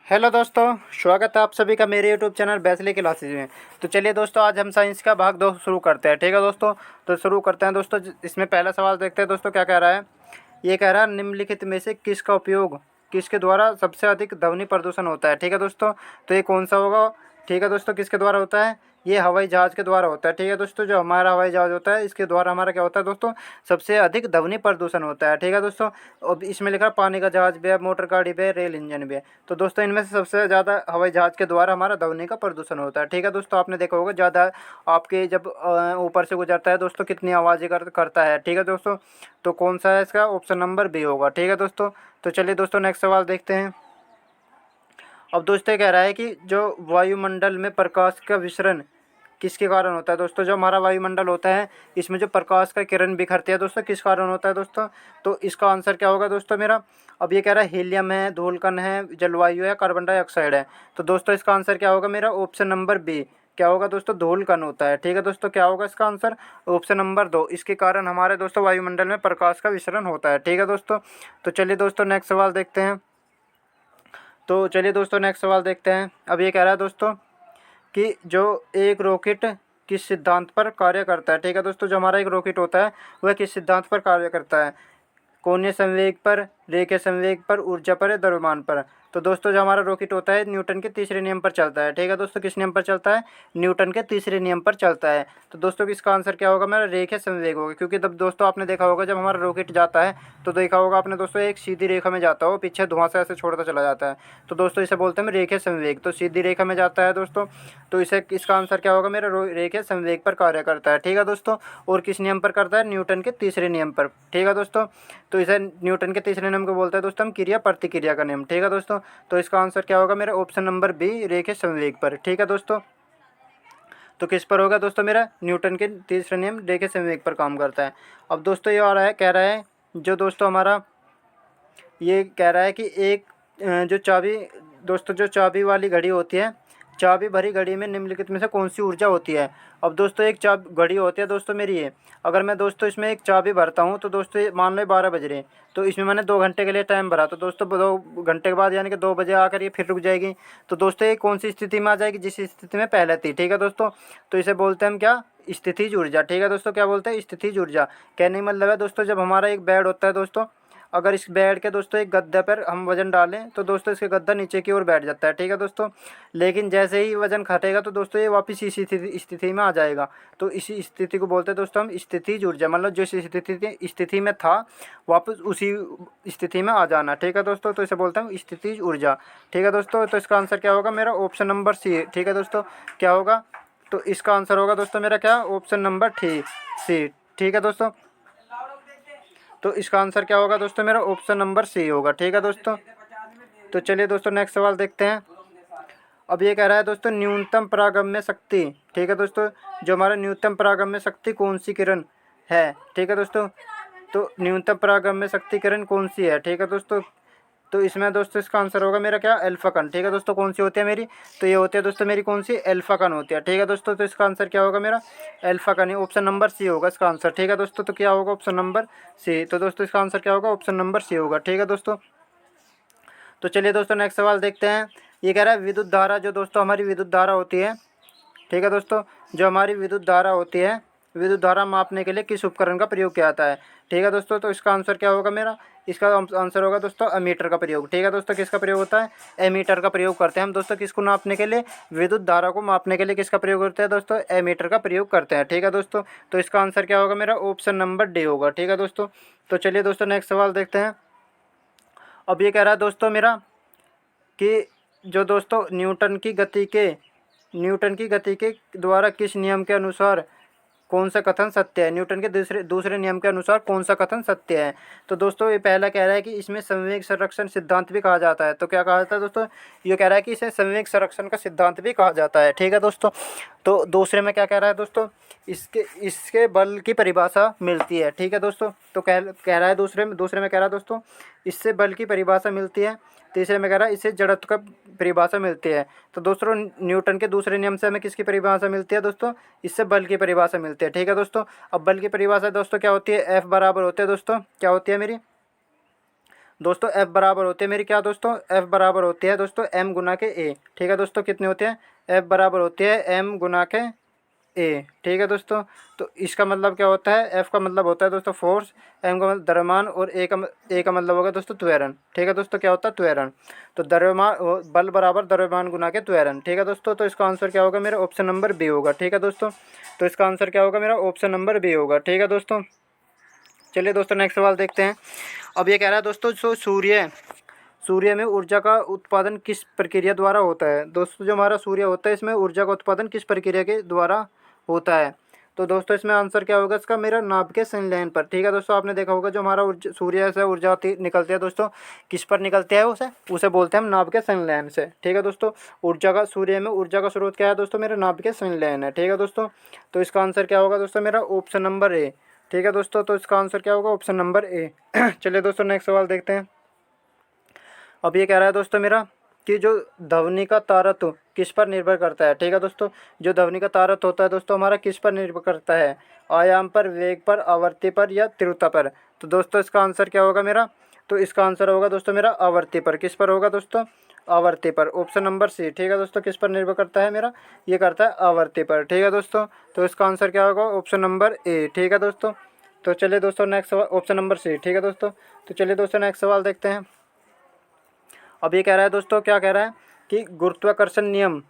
Hello दोस्तों, स्वागत है आप सभी का मेरे यूट्यूब चैनल बैचलर क्लासेज में। तो चलिए दोस्तों, आज हम साइंस का भाग 2 शुरू करते हैं। ठीक है दोस्तों, तो शुरू करते हैं दोस्तों। इसमें पहला सवाल देखते हैं दोस्तों, क्या कह रहा है। ये कह रहा है निम्नलिखित में से किसका उपयोग किसके द्वारा सबसे अधिक ध्वनि प्रदूषण होता है। ठीक है दोस्तों, तो ये कौन सा होगा। ठीक है दोस्तों, किसके द्वारा होता है। ये हवाई जहाज़ के द्वारा होता है। ठीक है दोस्तों, जो हमारा हवाई जहाज़ होता है इसके द्वारा हमारा क्या होता है दोस्तों, सबसे अधिक ध्वनि प्रदूषण होता है। ठीक है दोस्तों, और इसमें लिखा है पानी का जहाज़ भी है, मोटर गाड़ी भी है, रेल इंजन भी है। तो दोस्तों इनमें से सबसे ज़्यादा हवाई जहाज़ के द्वारा हमारा ध्वनि का प्रदूषण होता है। ठीक है दोस्तों, आपने देखा होगा ज़्यादा आपके जब ऊपर से गुजरता है दोस्तों कितनी आवाज़ें करता है। ठीक है दोस्तों, तो कौन सा है इसका, ऑप्शन नंबर बी होगा। ठीक है दोस्तों, तो चलिए दोस्तों नेक्स्ट सवाल देखते हैं। अब दोस्तों ये कह रहा है कि जो वायुमंडल में प्रकाश का विसरण किसके कारण होता है। दोस्तों जो हमारा वायुमंडल होता है इसमें जो प्रकाश का किरण बिखरती है दोस्तों, किस कारण होता है दोस्तों। तो इसका आंसर क्या होगा दोस्तों मेरा। अब ये कह रहा है हीलियम है, धूलकण है, जलवायु है, कार्बन डाइऑक्साइड है। तो दोस्तों इसका आंसर क्या होगा मेरा, ऑप्शन नंबर बी क्या होगा दोस्तों, धूलकण होता है। ठीक है दोस्तों, क्या होगा इसका आंसर, ऑप्शन नंबर 2। इसके कारण हमारे दोस्तों वायुमंडल में प्रकाश का विसरण होता है। ठीक है दोस्तों, तो चलिए दोस्तों नेक्स्ट सवाल देखते हैं। अब ये कह रहा है दोस्तों कि जो एक रॉकेट किस सिद्धांत पर कार्य करता है। ठीक है दोस्तों, जो हमारा एक रॉकेट होता है वह किस सिद्धांत पर कार्य करता है। कोणीय संवेग पर, रेखीय संवेग पर, ऊर्जा पर या द्रव्यमान पर। तो दोस्तों जो हमारा रॉकेट होता है न्यूटन के तीसरे नियम पर चलता है। ठीक है दोस्तों, किस नियम पर चलता है, न्यूटन के तीसरे नियम पर चलता है। तो दोस्तों इसका आंसर क्या होगा मेरा, रेखीय संवेग होगा। क्योंकि तब दोस्तों आपने देखा होगा जब हमारा रॉकेट जाता है तो देखा होगा आपने दोस्तों एक सीधी रेखा में जाता हो, पीछे धुआं से ऐसे छोड़ता चला जाता है। तो दोस्तों इसे बोलते हैं रेखीय संवेग, तो सीधी रेखा में जाता है दोस्तों। तो इसे इसका आंसर क्या होगा मेरा, रेखीय संवेग पर कार्य करता है। ठीक है दोस्तों, और किस नियम पर करता है, न्यूटन के तीसरे नियम पर। ठीक है दोस्तों, तो इसे न्यूटन के तीसरे नियम को बोलते हैं दोस्तों हम क्रिया प्रतिक्रिया का नियम। ठीक है दोस्तों, तो इसका आंसर क्या होगा मेरा, ऑप्शन नंबर बी रेखीय संवेग पर। ठीक है दोस्तों, तो किस पर होगा दोस्तों मेरा, न्यूटन के तीसरे नियम रेखीय संवेग पर काम करता है। अब दोस्तों ये आ रहा है, कह रहा है जो दोस्तों हमारा ये कह रहा है कि एक जो चाबी दोस्तों जो चाबी वाली घड़ी होती है, चाबी भरी घड़ी में निम्नलिखित में से कौन सी ऊर्जा होती है। अब दोस्तों एक घड़ी होती है दोस्तों मेरी ये, अगर मैं दोस्तों इसमें एक चाबी भरता हूँ तो दोस्तों मान लो 12 बज रहे हैं, तो इसमें मैंने 2 घंटे के लिए टाइम भरा, तो दोस्तों 2 घंटे के बाद यानी कि 2 बजे आकर ये फिर रुक जाएगी। तो दोस्तों ये कौन सी स्थिति में आ जाएगी, जिस स्थिति में पहले थी। ठीक है दोस्तों, तो इसे बोलते हैं हम क्या, स्थितिज ऊर्जा। ठीक है दोस्तों, क्या बोलते हैं, स्थितिज ऊर्जा। कहने का मतलब है दोस्तों जब हमारा एक बेड होता है दोस्तों, अगर इस बेड के दोस्तों एक गद्दे पर हम वज़न डालें तो दोस्तों इसके गद्दा नीचे की ओर बैठ जाता है। ठीक है दोस्तों, लेकिन जैसे ही वज़न घटेगा तो दोस्तों ये वापस इसी स्थिति में आ जाएगा। तो इसी स्थिति को बोलते हैं दोस्तों हम स्थितिज ऊर्जा, मतलब जो स्थिति में था वापस उसी स्थिति में आ जाना। ठीक है दोस्तों, तो इसे बोलते हैं स्थितिज ऊर्जा। ठीक है दोस्तों, तो इसका आंसर क्या होगा मेरा, ऑप्शन नंबर सी। ठीक है दोस्तों, क्या होगा, तो इसका आंसर होगा दोस्तों मेरा क्या, ऑप्शन नंबर सी। ठीक है दोस्तों, तो इसका आंसर क्या होगा दोस्तों मेरा, ऑप्शन नंबर सी होगा। ठीक है दोस्तों, तो चलिए दोस्तों नेक्स्ट सवाल देखते हैं। अब ये कह रहा है दोस्तों न्यूनतम परागम्य शक्ति। ठीक है दोस्तों, जो हमारा न्यूनतम परागम्य शक्ति कौन सी किरण है। ठीक है दोस्तों, तो न्यूनतम परागम्य शक्ति किरण कौन सी है। ठीक है दोस्तों, तो इसमें दोस्तों इसका आंसर होगा मेरा क्या, अल्फा कण। ठीक है दोस्तों, कौन सी होती है मेरी, तो ये होती है दोस्तों मेरी कौन सी, अल्फा कण होती है। ठीक है दोस्तों, तो इसका आंसर क्या होगा मेरा, अल्फा कण, ऑप्शन नंबर सी होगा इसका आंसर। ठीक है दोस्तों, तो क्या होगा, ऑप्शन नंबर सी। तो दोस्तों इसका आंसर क्या होगा, ऑप्शन नंबर सी होगा। ठीक है दोस्तों, तो चलिए दोस्तों नेक्स्ट सवाल देखते हैं। ये कह रहा है विद्युत धारा, जो दोस्तों हमारी विद्युत धारा होती है। ठीक है दोस्तों, जो हमारी विद्युत धारा होती है, विद्युत धारा मापने के लिए किस उपकरण का प्रयोग किया जाता है। ठीक है दोस्तों, तो इसका आंसर क्या होगा मेरा, इसका आंसर होगा दोस्तों एमीटर का प्रयोग। ठीक है दोस्तों, किसका प्रयोग होता है, एमीटर का प्रयोग करते हैं हम दोस्तों, किसको नापने के लिए, विद्युत धारा को मापने के लिए किसका प्रयोग करते हैं दोस्तों, एमीटर का प्रयोग करते हैं। ठीक है दोस्तों, तो इसका आंसर क्या होगा मेरा, ऑप्शन नंबर डी होगा। ठीक है दोस्तों, तो चलिए दोस्तों नेक्स्ट सवाल देखते हैं। अब ये कह रहा है दोस्तों मेरा कि जो दोस्तों न्यूटन की गति के द्वारा किस नियम के अनुसार कौन सा कथन सत्य है, न्यूटन के दूसरे दूसरे नियम के अनुसार कौन सा कथन सत्य है। तो दोस्तों ये पहला कह रहा है कि इसमें संवेग संरक्षण सिद्धांत भी कहा जाता है। तो क्या कहा जाता है दोस्तों, ये कह रहा है कि इसे संवेग संरक्षण का सिद्धांत भी कहा जाता है। ठीक है दोस्तों, तो दूसरे में क्या कह रहा है दोस्तों, इसके इसके बल की परिभाषा मिलती है। ठीक है दोस्तों, तो कह रहा है दूसरे में कह रहा है दोस्तों इससे बल की परिभाषा मिलती है। तीसरे में कह रहा है इससे जड़त्व का परिभाषा मिलती है। तो दोस्तों न्यूटन के दूसरे नियम से हमें किसकी परिभाषा मिलती है दोस्तों, इससे बल की परिभाषा मिलती है। ठीक है दोस्तों, अब बल की परिभाषा दोस्तों क्या होती है, एफ बराबर होते हैं दोस्तों, क्या होती है मेरी, दोस्तों एफ बराबर होती है मेरी क्या दोस्तों, एफ बराबर होती है दोस्तों एम गुना के ए। ठीक है दोस्तों, कितनी होती है, एफ बराबर होती है एम गुना के ए। ठीक है दोस्तों, तो इसका मतलब क्या होता है, एफ का मतलब होता है दोस्तों फोर्स, एम का मतलब द्रव्यमान, और ए का मतलब होगा दोस्तों त्वरण। ठीक है दोस्तों, क्या होता है त्वरण। तो द्रव्यमान बल बराबर द्रव्यमान गुना के त्वरण। ठीक है दोस्तों, तो इसका आंसर क्या होगा मेरा, ऑप्शन नंबर बी होगा। ठीक है दोस्तों, तो इसका आंसर क्या होगा मेरा, ऑप्शन नंबर बी होगा। ठीक है दोस्तों, चलिए दोस्तों नेक्स्ट सवाल देखते हैं। अब ये कह रहा है दोस्तों, जो सूर्य में ऊर्जा का उत्पादन किस प्रक्रिया द्वारा होता है। दोस्तों जो हमारा सूर्य होता है, इसमें ऊर्जा का उत्पादन किस प्रक्रिया के द्वारा होता है। तो दोस्तों इसमें आंसर क्या होगा इसका मेरा, नाभिकीय संलयन पर। ठीक है दोस्तों, आपने देखा होगा जो हमारा सूर्य से ऊर्जा निकलती है दोस्तों, किस पर निकलती है, उसे उसे बोलते हैं हम नाभिकीय संलयन से। ठीक है दोस्तों, ऊर्जा का, सूर्य में ऊर्जा का स्रोत क्या है दोस्तों, मेरा नाभिकीय संलयन है। ठीक है दोस्तों, तो इसका आंसर क्या होगा दोस्तों मेरा, ऑप्शन नंबर ए। ठीक है दोस्तों, तो इसका आंसर क्या होगा, ऑप्शन नंबर ए। चलिए दोस्तों नेक्स्ट सवाल देखते हैं। अब ये कह रहा है दोस्तों मेरा कि जो ध्वनि का तारत्व किस पर निर्भर करता है। ठीक है दोस्तों, जो ध्वनि का तारत्व होता है दोस्तों हमारा किस पर निर्भर करता है, आयाम पर, वेग पर, आवृत्ति पर, या तीव्रता पर। तो दोस्तों इसका आंसर क्या होगा मेरा, तो इसका आंसर होगा दोस्तों मेरा आवृत्ति पर। किस पर होगा दोस्तों, आवृत्ति पर, ऑप्शन नंबर सी। ठीक है दोस्तों, किस पर निर्भर करता है मेरा, ये करता है आवृत्ति पर। ठीक है दोस्तों, तो इसका आंसर क्या होगा, ऑप्शन नंबर ए। ठीक है दोस्तों, तो चलिए दोस्तों नेक्स्ट सवाल, ऑप्शन नंबर सी। ठीक है दोस्तों, तो चलिए दोस्तों नेक्स्ट सवाल देखते हैं। अब ये कह रहा है दोस्तों, क्या कह रहा है कि गुरुत्वाकर्षण नियम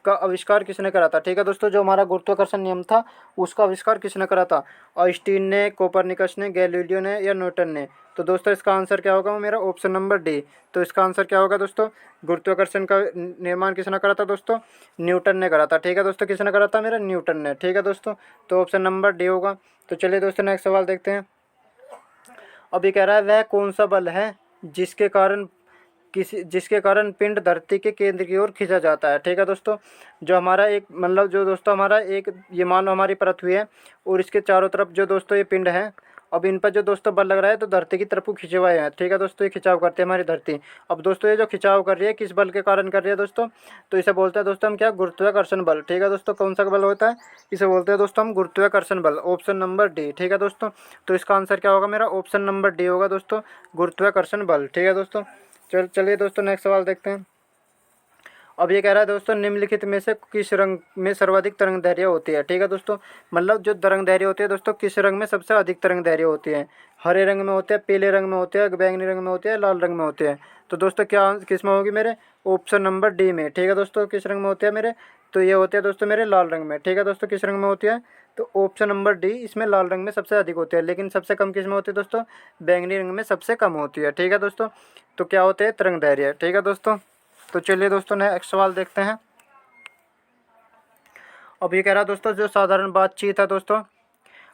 का आविष्कार किसने करा था। ठीक है दोस्तों, जो हमारा गुरुत्वाकर्षण नियम था उसका आविष्कार किसने करा था, आइंस्टीन ने, कोपरनिकस ने, गैलीलियो ने, या न्यूटन ने। तो दोस्तों इसका आंसर क्या होगा मेरा, ऑप्शन नंबर डी। तो इसका आंसर क्या होगा दोस्तों, गुरुत्वाकर्षण का निर्माण किसने करा था दोस्तों, न्यूटन ने करा था। ठीक है दोस्तों, किसने करा था मेरा, न्यूटन ने। ठीक है दोस्तों, तो ऑप्शन नंबर डी होगा। तो चलिए दोस्तों नेक्स्ट सवाल देखते हैं। अब ये कह रहा है वह कौन सा बल है जिसके कारण पिंड धरती के केंद्र की ओर खींचा जाता है। ठीक है दोस्तों, जो हमारा एक मतलब जो दोस्तों हमारा एक, ये मान लो हमारी पृथ्वी है और इसके चारों तरफ जो दोस्तों ये पिंड है, अब इन पर जो दोस्तों बल लग रहा है तो धरती की तरफ को खिंचे हुए हैं। ठीक है दोस्तों, ये खिंचाव करते हैं हमारी धरती। अब दोस्तों ये जो खिंचाव कर रही है किस बल के कारण कर रही है दोस्तों, तो इसे बोलते हैं दोस्तों हम क्या, गुरुत्वाकर्षण बल। ठीक है दोस्तों, कौन सा बल होता है, इसे बोलते हैं दोस्तों हम गुरुत्वाकर्षण बल, ऑप्शन नंबर डी। ठीक है दोस्तों, तो इसका आंसर क्या होगा मेरा, ऑप्शन नंबर डी होगा दोस्तों, गुरुत्वाकर्षण बल। ठीक है दोस्तों, चलिए दोस्तों नेक्स्ट सवाल देखते हैं। अब ये कह रहा है दोस्तों निम्नलिखित में से किस रंग में सर्वाधिक तरंग दैर्घ्य होती है। ठीक है दोस्तों, मतलब जो तरंग दैर्घ्य होती है दोस्तों किस रंग में सबसे अधिक तरंग दैर्घ्य होती है, हरे रंग में होते हैं, पीले रंग में होते हैं, बैंगनी रंग में होते हैं, लाल रंग में होते हैं। तो दोस्तों क्या किस में होगी मेरे, ऑप्शन नंबर डी में। ठीक है दोस्तों, किस रंग में होते हैं मेरे, तो ये होते हैं दोस्तों मेरे लाल रंग में। ठीक है दोस्तों, किस रंग में होती है, तो ऑप्शन नंबर डी, इसमें लाल रंग में सबसे अधिक होती है, लेकिन सबसे कम किस में होती है दोस्तों, बैंगनी रंग में सबसे कम होती है। ठीक है दोस्तों, तो क्या होते हैं, तरंग दैर्घ्य। ठीक है दोस्तों, तो चलिए दोस्तों नेक्स्ट सवाल देखते हैं। अब ये कह रहा है दोस्तों जो साधारण बातचीत है दोस्तों,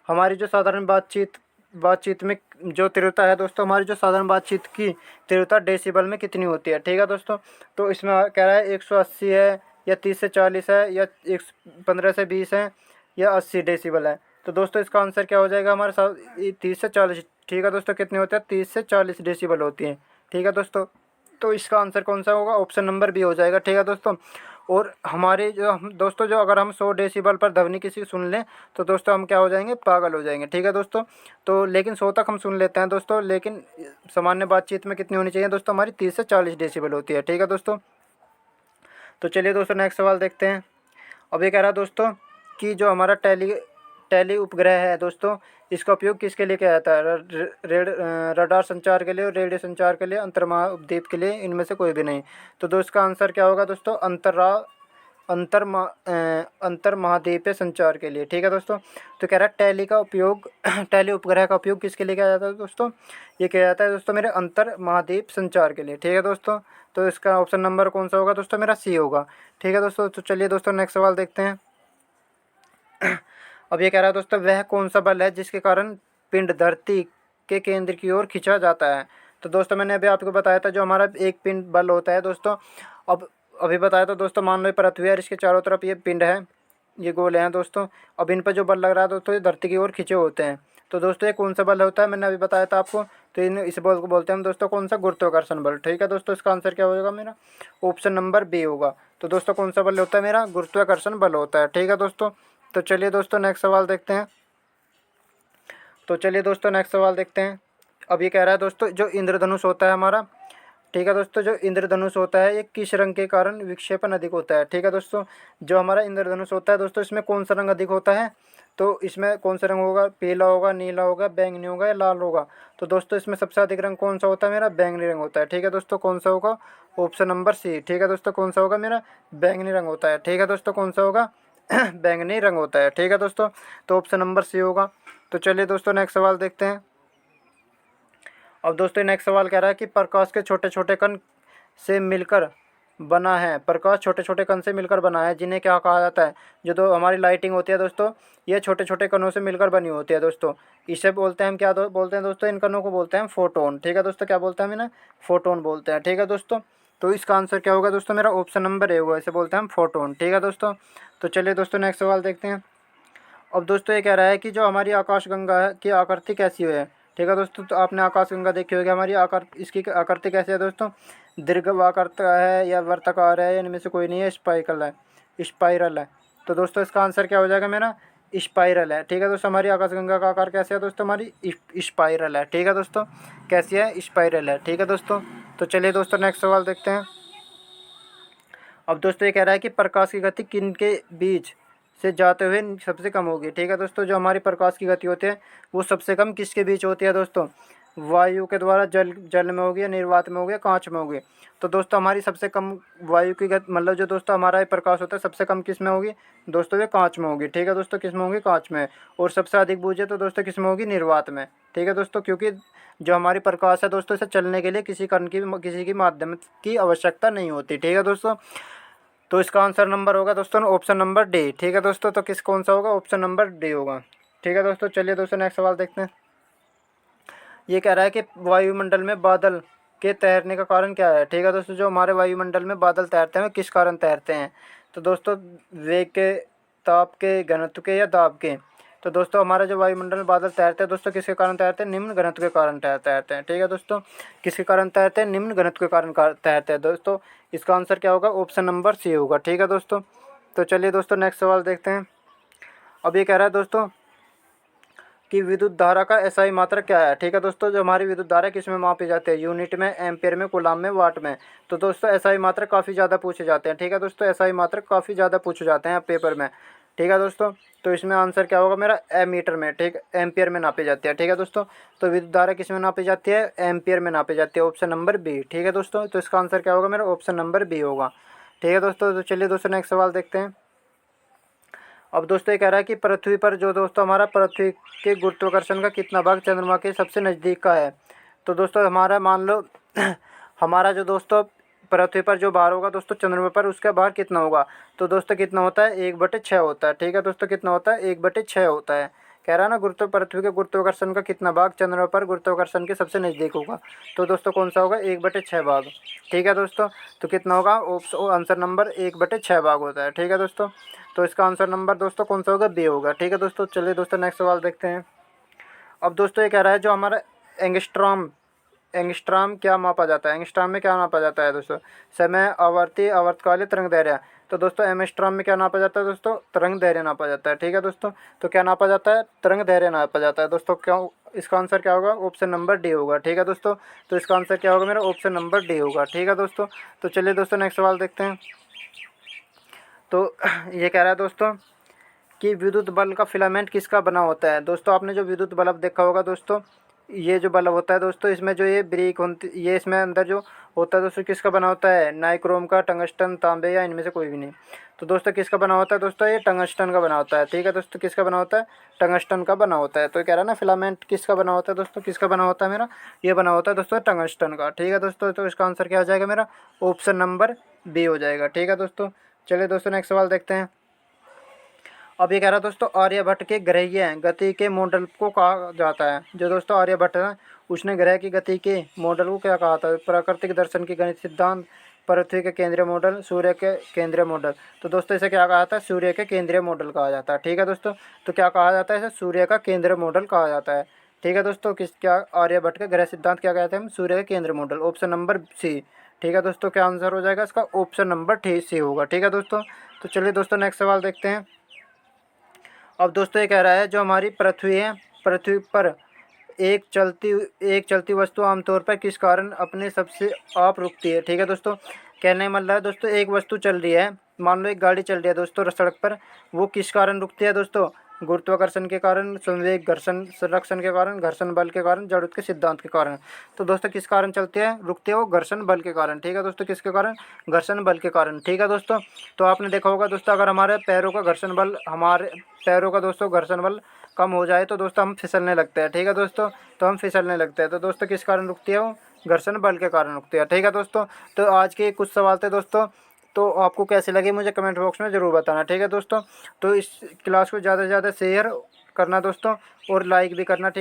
हमारी जो साधारण बातचीत में जो तीव्रता है दोस्तों, हमारी जो साधारण बातचीत की तीव्रता डेसिबल में कितनी होती है। ठीक है दोस्तों, तो इसमें कह रहा है 180 है, या 30 से 40 है, या 15 से 20 है, या 80 डेसिबल है। तो दोस्तों इसका आंसर क्या हो जाएगा हमारे साथ, 30 से 40। ठीक है दोस्तों, कितने होते हैं, 30 से 40 डेसिबल होती हैं। ठीक है दोस्तों, तो इसका आंसर कौन सा होगा, ऑप्शन नंबर बी हो जाएगा। ठीक है दोस्तों, और हमारे जो हम दोस्तों जो अगर हम 100 डेसिबल पर ध्वनि किसी सुन लें तो दोस्तों हम क्या हो जाएंगे, पागल हो जाएंगे। ठीक है दोस्तों, तो लेकिन 100 तक हम सुन लेते हैं दोस्तों, लेकिन सामान्य बातचीत में कितनी होनी चाहिए दोस्तों, हमारी 30 से 40 डेसिबल होती है। ठीक है दोस्तों, तो चलिए दोस्तों नेक्स्ट सवाल देखते हैं। अब ये कह रहा है दोस्तों कि जो हमारा टैली उपग्रह है दोस्तों, इसका उपयोग किसके लिए किया जाता है, रडार संचार के लिए और रेडियो संचार के लिए, अंतर्महाद्वीप के लिए, इनमें से कोई भी नहीं। तो दोस्तों इसका आंसर क्या होगा दोस्तों, अंतर महाद्वीपीय संचार के लिए। ठीक है दोस्तों, तो कह रहा है टैली का उपयोग टैली उपग्रह का उपयोग किसके लिए किया जाता है दोस्तों, ये किया जाता है दोस्तों मेरे अंतर महाद्वीप संचार के लिए। ठीक है दोस्तों, तो इसका ऑप्शन नंबर कौन सा होगा दोस्तों, मेरा सी होगा। ठीक है दोस्तों, तो चलिए दोस्तों नेक्स्ट सवाल देखते हैं। अब ये कह रहा है दोस्तों वह कौन सा बल है जिसके कारण पिंड धरती के केंद्र की ओर खींचा जाता है। तो दोस्तों मैंने अभी आपको बताया था जो हमारा एक पिंड बल होता है दोस्तों, अब अभी बताया था दोस्तों, मान लो ये पृथ्वी है और इसके चारों तरफ ये पिंड है, ये गोले हैं दोस्तों। अब इन पर जो बल लग रहा है दोस्तों ये धरती की ओर खींचे होते हैं। तो दोस्तों ये कौन सा बल होता है, मैंने अभी बताया था आपको, तो इस बल को बोलते हैं हम दोस्तों कौन सा, गुरुत्वाकर्षण बल। ठीक है दोस्तों, इसका आंसर क्या होगा मेरा, ऑप्शन नंबर बी होगा। तो दोस्तों कौन सा बल होता है मेरा, गुरुत्वाकर्षण बल होता है। ठीक है दोस्तों, तो चलिए दोस्तों नेक्स्ट सवाल देखते हैं। अब ये कह रहा है दोस्तों जो इंद्रधनुष होता है हमारा, ठीक है दोस्तों, जो इंद्रधनुष होता है ये किस रंग के कारण विक्षेपण अधिक होता है। ठीक है दोस्तों, जो हमारा इंद्रधनुष होता है दोस्तों, इसमें कौन सा रंग अधिक होता है, तो इसमें कौन सा रंग होगा, पीला होगा, नीला होगा, बैंगनी होगा या लाल होगा। तो दोस्तों इसमें सबसे अधिक रंग कौन सा होता है, मेरा बैंगनी रंग होता है। ठीक है दोस्तों, कौन सा होगा, ऑप्शन नंबर सी। ठीक है दोस्तों, कौन सा होगा, मेरा बैंगनी रंग होता है। ठीक है दोस्तों, कौन सा होगा बैंगनी रंग होता है। ठीक है दोस्तों, तो ऑप्शन नंबर सी होगा। तो चलिए दोस्तों नेक्स्ट सवाल देखते हैं। अब दोस्तों नेक्स्ट सवाल कह रहा है कि प्रकाश के छोटे छोटे कण से मिलकर बना है, प्रकाश छोटे छोटे कण से मिलकर बना है, जिन्हें क्या कहा जाता है। जो हमारी लाइटिंग होती है दोस्तों, ये छोटे छोटे कणों से मिलकर बनी होती है दोस्तों। इसे बोलते हैं हम क्या बोलते हैं दोस्तों, इन कणों को बोलते हैं फोटोन। ठीक है दोस्तों, क्या बोलते हैं हम इन्हें, फोटोन बोलते हैं। ठीक है दोस्तों, तो इसका आंसर क्या होगा दोस्तों, मेरा ऑप्शन नंबर ए होगा, इसे बोलते हैं हम फोटोन। ठीक है दोस्तों, तो चलिए दोस्तों नेक्स्ट सवाल देखते हैं। अब दोस्तों ये कह रहा है कि जो हमारी आकाशगंगा है की आकृति कैसी है। ठीक है दोस्तों, तो आपने आकाशगंगा देखी होगी, हमारी आकार इसकी आकृति कैसी है दोस्तों, दीर्घवृत्त है या वर्ताकार है, इनमें से कोई नहीं है, स्पाइकल है, स्पाइरल है। तो दोस्तों इसका आंसर क्या हो जाएगा, मेरा स्पाइरल है। ठीक है दोस्तों, हमारी आकाशगंगा का आकार कैसे है दोस्तों, हमारी स्पाइरल है। ठीक है दोस्तों, कैसी है, स्पाइरल है। ठीक है दोस्तों, तो चलिए दोस्तों नेक्स्ट सवाल देखते हैं। अब दोस्तों ये कह रहा है कि प्रकाश की गति किन के बीच से जाते हुए सबसे कम होगी। ठीक है दोस्तों, जो हमारी प्रकाश की गति होती है वो सबसे कम किसके बीच होती है दोस्तों, वायु के द्वारा, जल में होगी या निर्वात में होगी या कांच में होगी। तो दोस्तों हमारी सबसे कम वायु की गति, मतलब जो दोस्तों हमारा ये प्रकाश होता है सबसे कम किस में होगी दोस्तों, ये कांच में होगी। ठीक है दोस्तों, किस में होगी, कांच में। और सबसे अधिक बूझे तो दोस्तों किस में होगी, निर्वात में। ठीक है दोस्तों, क्योंकि जो हमारी प्रकाश है दोस्तों, इसे चलने के लिए किसी कण की, किसी की माध्यम की आवश्यकता नहीं होती। ठीक है दोस्तों, तो इसका आंसर नंबर होगा दोस्तों ऑप्शन नंबर डी। ठीक है दोस्तों, तो किस कौन सा होगा, ऑप्शन नंबर डी होगा। ठीक है दोस्तों, चलिए दोस्तों नेक्स्ट सवाल देखते हैं। ये कह रहा है कि वायुमंडल में बादल के तैरने का कारण क्या है। ठीक है दोस्तों, जो हमारे वायुमंडल में बादल तैरते हैं किस कारण तैरते हैं। तो दोस्तों वेग के, ताप के, घनत्व के या दाब के। तो दोस्तों हमारे जो वायुमंडल में बादल तैरते हैं दोस्तों, किसके कारण तैरते हैं, निम्न घनत्व के कारण तैरते हैं। ठीक है दोस्तों, किसके कारण तैरते हैं, निम्न घनत्व के कारण तैरते हैं दोस्तों। इसका आंसर क्या होगा, ऑप्शन नंबर सी होगा। ठीक है दोस्तों, तो चलिए दोस्तों नेक्स्ट सवाल देखते हैं। अब ये कह रहा है दोस्तों कि विद्युत धारा का एसआई मात्रक क्या है। ठीक है दोस्तों, जो हमारी विद्युत धारा किस में मापी जाती है, यूनिट में, एम्पियर में, कूलाम में, वाट में। तो दोस्तों एसआई मात्रक काफ़ी ज़्यादा पूछे जाते हैं। ठीक है दोस्तों, एसआई मात्रक काफ़ी ज़्यादा पूछे जाते हैं पेपर में। ठीक है दोस्तों, तो इसमें आंसर क्या होगा मेरा, एमीटर में, ठीक, एम्पियर में नापी जाती है। ठीक है दोस्तों, तो विद्युत धारा किस में नापी जाती है, एम्पियर में नापी जाती है, ऑप्शन नंबर बी। ठीक है दोस्तों, तो इसका आंसर क्या होगा मेरा, ऑप्शन नंबर बी होगा। ठीक है दोस्तों, तो चलिए दोस्तों नेक्स्ट सवाल देखते हैं। अब दोस्तों ये कह रहा है कि पृथ्वी पर जो दोस्तों हमारा पृथ्वी के गुरुत्वाकर्षण का कितना भाग चंद्रमा के सबसे नज़दीक का है। तो दोस्तों हमारा मान लो हमारा जो दोस्तों पृथ्वी पर जो भार होगा दोस्तों चंद्रमा पर, उसका भार कितना होगा। तो दोस्तों कितना होता है, 1/6 होता है। ठीक है दोस्तों, कितना होता है, 1/6 होता है। कह रहा है ना, पृथ्वी के गुरुत्वाकर्षण का कितना भाग चंद्रमा पर गुरुत्वाकर्षण के सबसे नज़दीक होगा। तो दोस्तों कौन सा होगा, 1/6 भाग। ठीक है दोस्तों, तो कितना होगा, आंसर नंबर 1/6 भाग होता है। ठीक है दोस्तों, तो इसका आंसर नंबर दोस्तों कौन सा होगा, बी होगा। ठीक है दोस्तों, चलिए दोस्तों नेक्स्ट सवाल देखते हैं। अब दोस्तों ये कह रहा है जो हमारा एंगस्ट्रॉम, एंगस्ट्रॉम क्या मापा जाता है, एंगस्ट्रॉम में क्या नापा जाता है दोस्तों, समय, आवर्ती, आवर्तकालीन, तरंग दैर्ध्य। तो दोस्तों एंगस्ट्रॉम में क्या नापा जाता है दोस्तों, तरंग दैर्ध्य नापा जाता है। ठीक है दोस्तों, तो क्या नापा जाता है, तरंग दैर्ध्य नापा जाता है दोस्तों। क्यों, इसका आंसर क्या होगा, ऑप्शन नंबर डी होगा। ठीक है दोस्तों, तो इसका आंसर क्या होगा मेरा, ऑप्शन नंबर डी होगा। ठीक है दोस्तों, तो चलिए दोस्तों नेक्स्ट सवाल देखते हैं। तो ये कह रहा है दोस्तों कि विद्युत बल्ब का फिलामेंट किसका बना होता है। दोस्तों आपने जो विद्युत बल्ब देखा होगा दोस्तों, ये जो बल्ब होता है दोस्तों, इसमें जो ये ब्रिक होती, ये इसमें अंदर जो होता है दोस्तों किसका बना होता है, नाइक्रोम का, टंगस्टन, तांबे या इनमें से कोई भी नहीं। तो दोस्तों किसका बना होता है दोस्तों, ये टंगस्टन का बना होता है। ठीक है दोस्तों, किसका बना होता है, टंगस्टन का बना होता है। तो कह रहा है ना फिलामेंट किसका बना होता है दोस्तों, किसका बना होता है मेरा, ये बना होता है दोस्तों टंगस्टन का। ठीक है दोस्तों, तो इसका आंसर क्या हो जाएगा मेरा, ऑप्शन नंबर बी हो जाएगा। ठीक है दोस्तों, चलिए दोस्तों नेक्स्ट सवाल देखते हैं। अब ये कह रहा है दोस्तों आर्यभट्ट के ग्रहीय गति के मॉडल को कहा जाता है। जो दोस्तों आर्यभट्ट है उसने ग्रह की गति के मॉडल को क्या कहा था, प्राकृतिक दर्शन की गणित सिद्धांत, पृथ्वी के केंद्रीय मॉडल, सूर्य के केंद्रीय मॉडल। तो दोस्तों इसे क्या कहा जाता है, सूर्य के केंद्रीय मॉडल कहा जाता है। ठीक है दोस्तों, तो क्या कहा जाता है, इसे सूर्य का केंद्रीय मॉडल कहा जाता है। ठीक है दोस्तों, किस क्या आर्यभट्ट के ग्रह सिद्धांत क्या कहते हैं हम, सूर्य के केंद्रीय मॉडल, ऑप्शन नंबर सी। ठीक है दोस्तों, क्या आंसर हो जाएगा इसका, ऑप्शन नंबर सी होगा। ठीक है दोस्तों, तो चलिए दोस्तों नेक्स्ट सवाल देखते हैं। अब दोस्तों ये कह रहा है जो हमारी पृथ्वी है, पृथ्वी पर एक चलती वस्तु आमतौर पर किस कारण अपने सबसे आप रुकती है। ठीक है दोस्तों, कहने का मतलब है दोस्तों, एक वस्तु चल रही है, मान लो एक गाड़ी चल रही है दोस्तों सड़क पर, वो किस कारण रुकती है दोस्तों? गुरुत्वाकर्षण के कारण, संवेग घर्षण संरक्षण के कारण, घर्षण बल के कारण, जड़त्व के सिद्धांत के कारण। तो दोस्तों किस कारण चलती है, रुकती है वो? घर्षण बल के कारण। ठीक है दोस्तों, किसके कारण? घर्षण बल के कारण। ठीक है दोस्तों, तो आपने देखा होगा दोस्तों, अगर हमारे पैरों का घर्षण बल, हमारे पैरों का दोस्तों घर्षण बल कम हो जाए तो दोस्तों हम फिसलने लगते हैं। ठीक है दोस्तों, तो हम फिसलने लगते हैं। तो दोस्तों किस कारण रुकती है वो? घर्षण बल के कारण रुकती है। ठीक है दोस्तों, तो आज के कुछ सवाल थे दोस्तों, तो आपको कैसे लगे मुझे कमेंट बॉक्स में ज़रूर बताना। ठीक है दोस्तों, तो इस क्लास को ज़्यादा से ज़्यादा शेयर करना दोस्तों, और लाइक भी करना। ठीक।